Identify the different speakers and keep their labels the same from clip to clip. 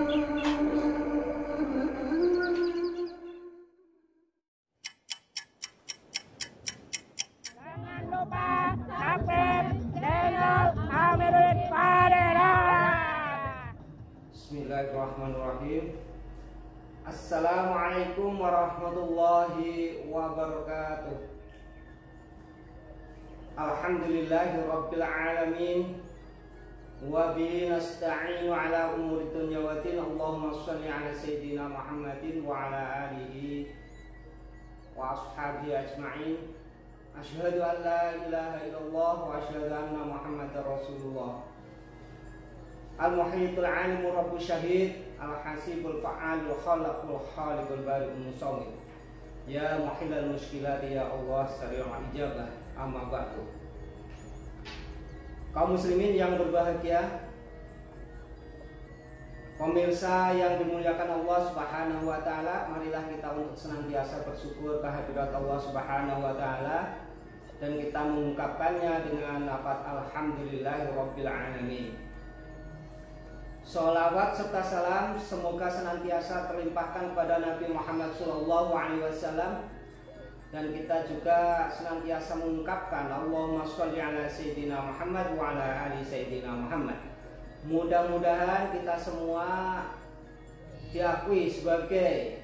Speaker 1: Jangan lupa subscribe channel Amirin Padera.
Speaker 2: Bismillahirrahmanirrahim. Assalamualaikum warahmatullahi wabarakatuh. Alhamdulillahi rabbil alamin. Wa bihi nasta'inu ala umuri dunya wa din. Allahumma shalli ala sayyidina Muhammadin wa ala alihi wa ashabihi ajma'in. Asyhadu an la ilaha illallah wa asyhadu anna Muhammadar Rasulullah. Al-Muhyitul Alimur Rabbu Syahid Al-Hasibul Fa'alul Khalaqul Khaliqul Bari'ul Musawwir. Ya muhillal muskilati ya Allah sari'ul ijabah. Amma ba'du. Kaum muslimin yang berbahagia, pemirsa yang dimuliakan Allah Subhanahu wa taala, marilah kita untuk senantiasa bersyukur kehadirat Allah Subhanahu wa taala dan kita mengungkapkannya dengan lafaz alhamdulillahirabbil alamin. Sholawat serta salam semoga senantiasa terlimpahkan pada Nabi Muhammad SAW, dan kita juga senantiasa mengungkapkan Allahumma sholli ala sayyidina Muhammad wa ala ali sayyidina Muhammad. Mudah-mudahan kita semua diakui sebagai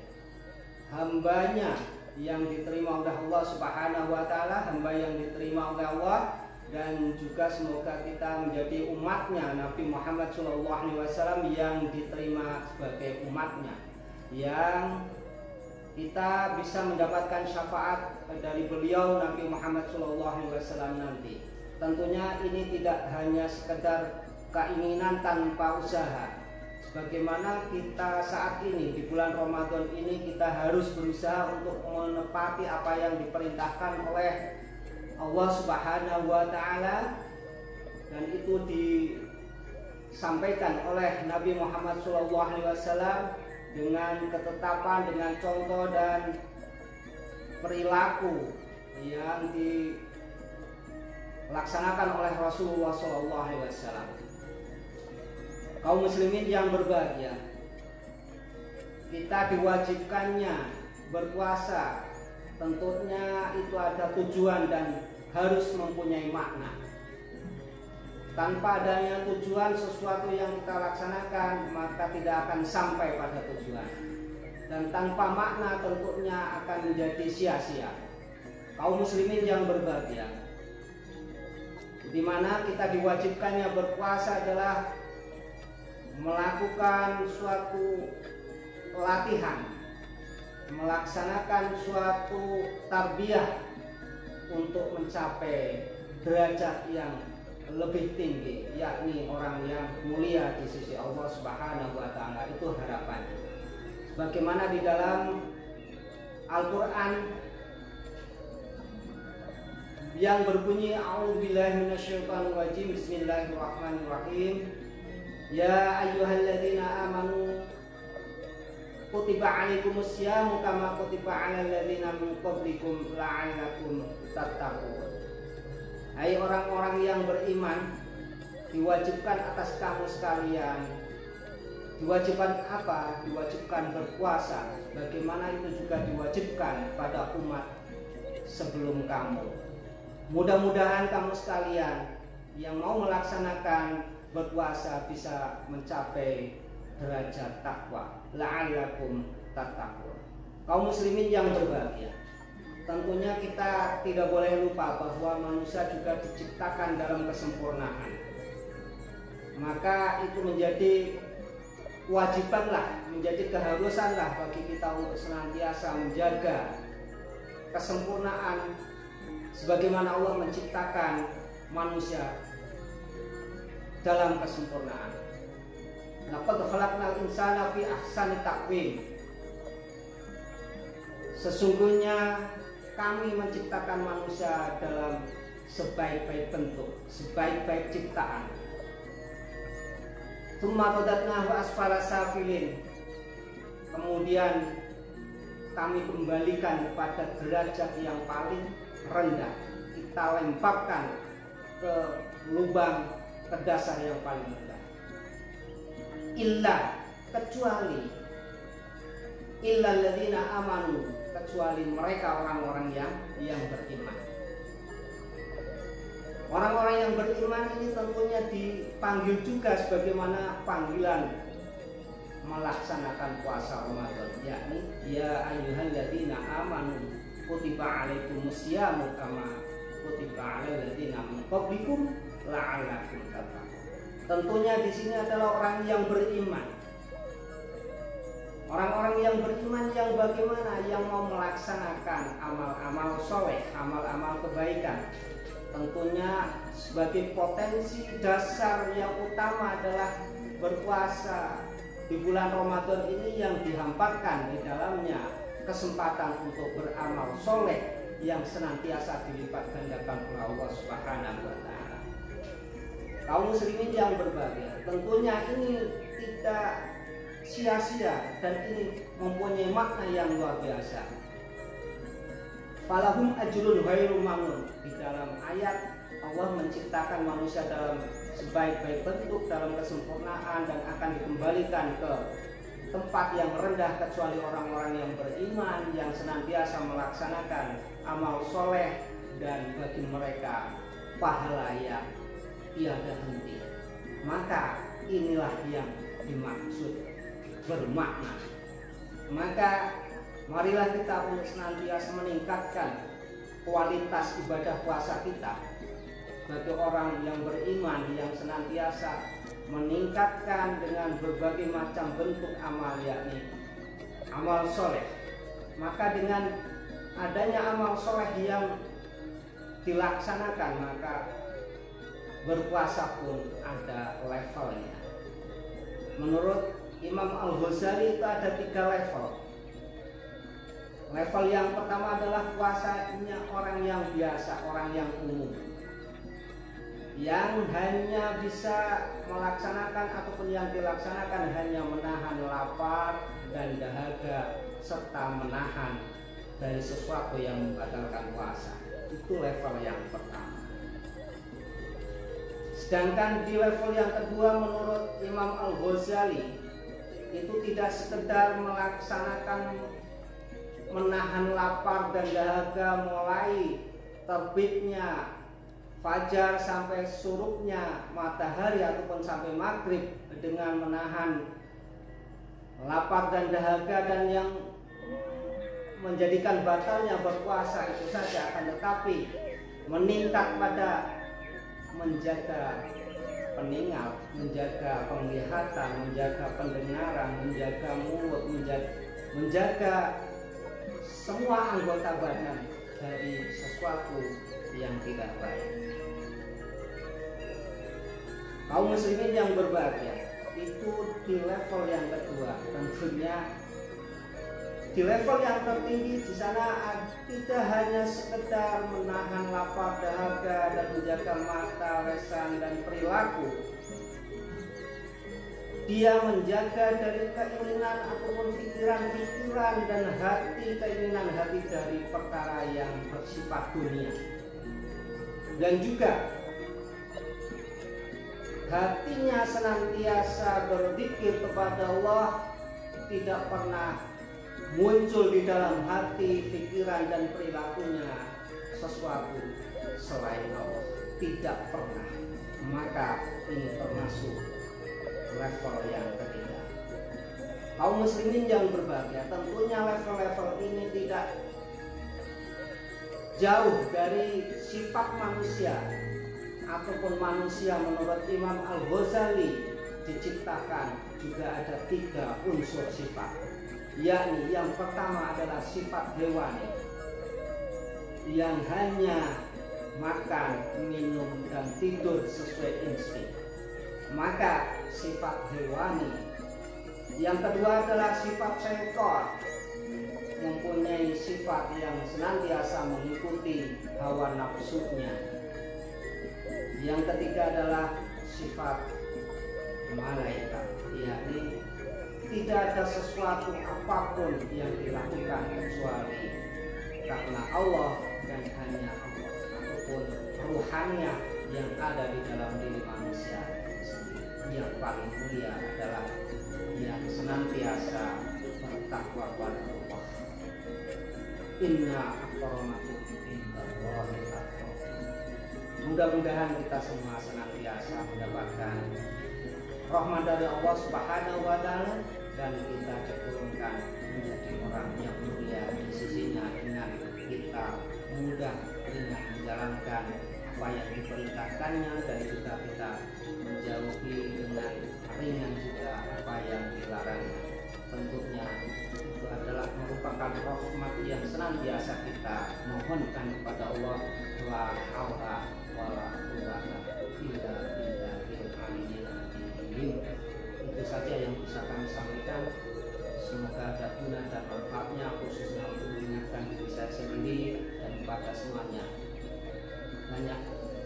Speaker 2: hambanya yang diterima oleh Allah Subhanahu wa taala, hamba yang diterima oleh Allah, dan juga semoga kita menjadi umatnya Nabi Muhammad SAW yang diterima sebagai umatnya, yang kita bisa mendapatkan syafaat dari beliau Nabi Muhammad SAW nanti. Tentunya ini tidak hanya sekedar keinginan tanpa usaha. Sebagaimana kita saat ini di bulan Ramadan ini, kita harus berusaha untuk menepati apa yang diperintahkan oleh Allah Subhanahu wa taala, dan itu disampaikan oleh Nabi Muhammad SAW dengan ketetapan, dengan contoh dan perilaku yang dilaksanakan oleh Rasulullah SAW. Kaum muslimin yang berbahagia, kita diwajibkannya berpuasa. Tentunya itu ada tujuan dan harus mempunyai makna. Tanpa adanya tujuan sesuatu yang kita laksanakan, maka tidak akan sampai pada tujuan. Dan tanpa makna tentunya akan menjadi sia-sia. Kaum muslimin yang berbahagia, di mana kita diwajibkannya berpuasa adalah melakukan suatu latihan, melaksanakan suatu tarbiyah untuk mencapai derajat yang lebih tinggi, yakni orang yang mulia di sisi Allah Subhanahu wa taala. Itu harapan. Bagaimana di dalam Al-Qur'an yang berbunyi a'udzubillahi minasyaitonir rajim, bismillahirrahmanirrahim. Ya ayyuhalladzina amanu kutiba alaikumus syamu kama kutiba alal ladzina min qablikum la'allakum tattaqun. Hai orang-orang yang beriman, diwajibkan atas kamu sekalian. Diwajibkan apa? Diwajibkan berpuasa. Bagaimana itu juga diwajibkan pada umat sebelum kamu. Mudah-mudahan kamu sekalian yang mau melaksanakan berpuasa bisa mencapai derajat takwa. La'allakum tattaqun. Kaum muslimin yang berbahagia, tentunya kita tidak boleh lupa bahwa manusia juga diciptakan dalam kesempurnaan. Maka itu menjadi kewajibanlah, menjadi keharusanlah bagi kita untuk senantiasa menjaga kesempurnaan sebagaimana Allah menciptakan manusia dalam kesempurnaan. Laqad khalaqnal insana fi ahsani taqwim. Sesungguhnya kami menciptakan manusia dalam sebaik-baik bentuk, sebaik-baik ciptaan. Tsumma radadnahu asfala safilin. Kemudian kami kembalikan kepada derajat yang paling rendah. Kita lemparkan ke lubang, ke dasar yang paling rendah. Illa kecuali illal ladzina amanu, kecuali mereka orang-orang yang beriman. Orang-orang yang beriman ini tentunya dipanggil juga sebagaimana panggilan melaksanakan puasa Ramadan, yakni ya ayyuhalladzina amanu kutiba alaikumusyamu kama kutiba alal ladzina min qablikum la'allakum tattaqun. Tentunya di sini adalah orang yang beriman. Orang-orang yang beriman yang bagaimana? Yang mau melaksanakan amal-amal soleh, amal-amal kebaikan. Tentunya sebagai potensi dasar yang utama adalah berpuasa di bulan Ramadan ini yang dihamparkan di dalamnya kesempatan untuk beramal soleh yang senantiasa dilipat gandakan oleh Allah Subhanahu wa Ta'ala. Kaum muslimin yang berbahagia, tentunya ini tidak sia-sia dan ini mempunyai makna yang luar biasa. Falahum ajrun ghairu mamnun. Di dalam ayat Allah menciptakan manusia dalam sebaik-baik bentuk, dalam kesempurnaan, dan akan dikembalikan ke tempat yang rendah kecuali orang-orang yang beriman, yang senantiasa melaksanakan amal soleh, dan bagi mereka pahala yang tiada henti. Maka inilah yang dimaksud bermakna. Maka marilah kita untuk senantiasa meningkatkan kualitas ibadah puasa kita bagi orang yang beriman, yang senantiasa meningkatkan dengan berbagai macam bentuk amal, yakni amal soleh. Maka dengan adanya amal soleh yang dilaksanakan, maka berpuasa pun ada levelnya. Menurut Imam Al-Ghazali itu ada 3 level. Level yang pertama adalah puasanya orang yang biasa, orang yang umum, yang hanya bisa melaksanakan ataupun yang dilaksanakan hanya menahan lapar dan dahaga serta menahan dari sesuatu yang membatalkan puasa. Itu level yang pertama. Sedangkan di level yang kedua menurut Imam Al-Ghazali itu tidak sekedar melaksanakan menahan lapar dan dahaga mulai terbitnya fajar sampai surupnya matahari ataupun sampai maghrib dengan menahan lapar dan dahaga dan yang menjadikan batalnya berpuasa itu saja, akan tetapi meningkat pada menjaga peningal, menjaga penglihatan, menjaga pendengaran, menjaga mulut, menjaga semua anggota badan dari sesuatu yang tidak baik. Kaum muslimin yang berbahagia, itu di level yang kedua. Tentunya di level yang tertinggi di sana tidak hanya sekedar menahan lapar dahaga dan menjaga mata, lisan dan perilaku. Dia menjaga dari keinginan ataupun pikiran-pikiran dan keinginan hati dari perkara yang bersifat dunia. Dan juga hatinya senantiasa berzikir kepada Allah, tidak pernah muncul di dalam hati, pikiran dan perilakunya sesuatu selain Allah, tidak pernah. Maka ini termasuk level yang ketiga. Kaum muslimin yang berbahagia, tentunya level-level ini tidak jauh dari sifat manusia, ataupun manusia menurut Imam Al-Ghazali diciptakan juga ada 3 unsur sifat, yakni yang pertama adalah sifat hewani yang hanya makan, minum dan tidur sesuai insting. Maka sifat hewani. Yang kedua adalah sifat syaitan, mempunyai sifat yang senantiasa mengikuti hawa nafsunya. Yang ketiga adalah sifat malaikat, yakni tidak ada sesuatu apapun yang dilakukan kecuali karena Allah dan hanya Allah, ataupun ruhannya yang ada di dalam diri manusia. Yang paling mulia adalah yang Inna akramakum indallahi atqakum. Mudah-mudahan kita semua senantiasa mendapatkan rahmat dari Allah Subhanahu wa taala dan kita diturunkan menjadi orang yang mulia di sisinya dengan kita mudah ringan menjalankan apa yang diperintahkannya dan juga kita menjauhi dengan ringan juga apa yang dilarangnya. Tentunya itu adalah merupakan rahmat yang senantiasa kita mohonkan kepada Allah. La haula wala quwwata illa billahil aliyyil azim. Itu saja yang bisa kami sampaikan. Semoga ada guna dan manfaatnya, khususnya untuk mengingatkan diri saya sendiri dan kepada semuanya. Banyak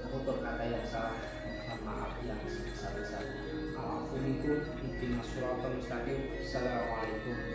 Speaker 2: tutur kata yang salah, mohon maaf yang sebesar-besarnya. Al-afu minkum, ihdinas siratal mustaqim. Assalamualaikum